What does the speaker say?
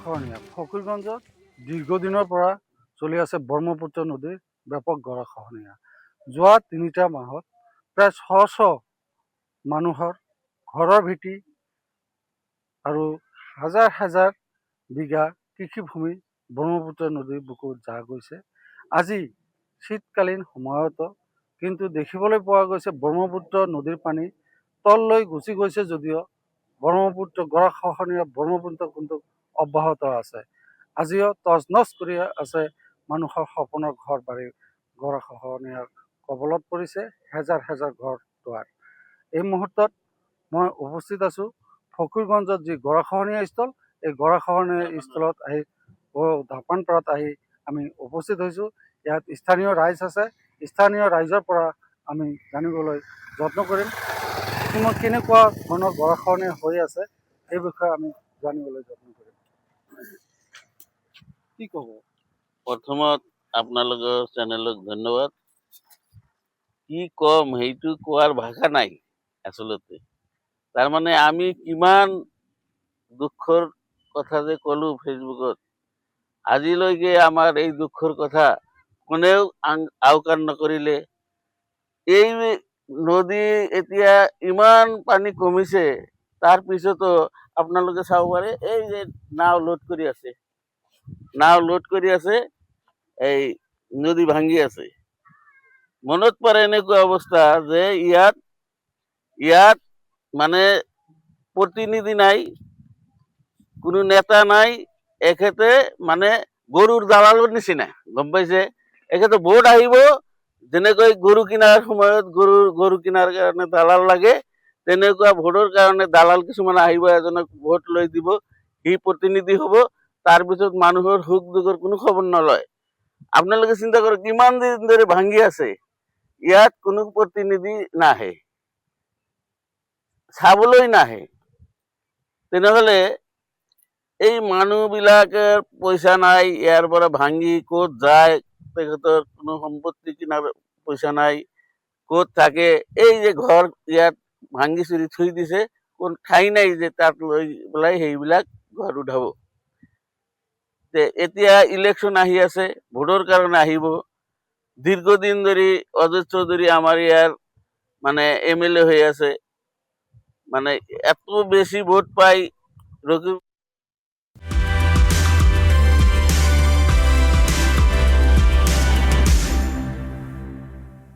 গৰাখহনীয়া ফকীৰগঞ্জত দীৰ্ঘদিনৰ পৰা চলি আছে ব্ৰহ্মপুত্ৰ নদীৰ ব্যাপক গৰাখহনীয়া। যোৱা 3টা মাহত প্ৰায় 600 মানুহৰ ঘৰৰ ভেটি আৰু হাজাৰ হাজাৰ বিঘা কৃষিভূমি ব্ৰহ্মপুত্ৰ নদীৰ বুকুত জাহ গৈছে। আজি শীতকালীন সময়তো কিন্তু দেখিবলৈ পোৱা গৈছে ব্ৰহ্মপুত্ৰ নদীৰ পানী তললৈ গুচি গৈছে যদিও ব্ৰহ্মপুত্ৰ গৰাখহনীয়া ব্ৰহ্মপুত্ৰ কিন্তু অব্যাহত আছে। আজিও তজনজ কৰি আছে মানুহৰ সপোনৰ ঘৰ বাৰী গৰাখহনীয়াৰ কবলত পৰিছে হেজাৰ হেজাৰ ঘৰ দুৱাৰ। এই মুহূৰ্তত মই উপস্থিত আছো ফকীৰগঞ্জত যি গৰাখহনীয়া স্থল, এই গৰাখহনীয়া স্থলত আহি ধাপানপাৰাত আহি আমি উপস্থিত হৈছোঁ। ইয়াত স্থানীয় ৰাইজ আছে, স্থানীয় ৰাইজৰ পৰা আমি জানিবলৈ যত্ন কৰিম কেনেকুৱা ধৰণৰ গৰাখহনীয়া হৈ আছে এই বিষয়ে আমি জানিবলৈ যত্ন কৰিম। কি ক'ব? প্ৰথমত আপোনালোকৰ চেনেলক ধন্যবাদ। কি কম সেইটো কোৱাৰ ভাষা নাই আচলতে। তাৰমানে আমি কিমান দুখৰ কথা যে ক'লো ফেচবুকত, আজিলৈকে আমাৰ এই দুখৰ কথা কোনেও আওকাণ নকৰিলে। এই নদী এতিয়া ইমান পানী কমিছে, তাৰ পিছতো আপোনালোকে চাব পাৰে এই যে নাও লোড কৰি আছে, এই নদী ভাঙি আছে। মনত পৰে এনেকুৱা অৱস্থা যে ইয়াত মানে প্ৰতিনিধি নাই, কোনো নেতা নাই, এখেতে মানে গৰুৰ দালালৰ নিচিনা, গম পাইছে? এখেতে ভোট আহিব, যেনেকৈ গৰু কিনাৰ সময়ত গৰু কিনাৰ কাৰণে দালাল লাগে, তেনেকুৱা ভোটৰ কাৰণে দালাল কিছুমান আহিব, এজনক ভোট লৈ দিব, সি প্ৰতিনিধি হ'ব, তাৰপিছত মানুহৰ সুখ দুখৰ কোনো খবৰ নলয়। আপোনালোকে চিন্তা কৰক কিমান দিন ধৰি ভাঙি আছে, ইয়াত কোনো প্ৰতিনিধি নাহে, চাবলৈ নাহে। তেনেহলে এই মানুহবিলাকৰ পইচা নাই, ইয়াৰ পৰা ভাঙি ক'ত যায়, তেখেতৰ কোনো সম্পত্তি কিনাৰ পইচা নাই, ক'ত থাকে, এই যে ঘৰ ইয়াত ভাঙি চুৰি থৈ দিছে, কোন ঠাই নাই যে তাত লৈ পেলাই সেইবিলাক ঘৰ উঠাব। এতিয়া ইলেকশ্যন আহি আছে, ভোটৰ কাৰণে আহিব। দীৰ্ঘদিন ধৰি অজিত চৌধুৰী আমাৰ ইয়াৰ মানে MLA হৈ আছে, মানে এত বেছি ভোট পাই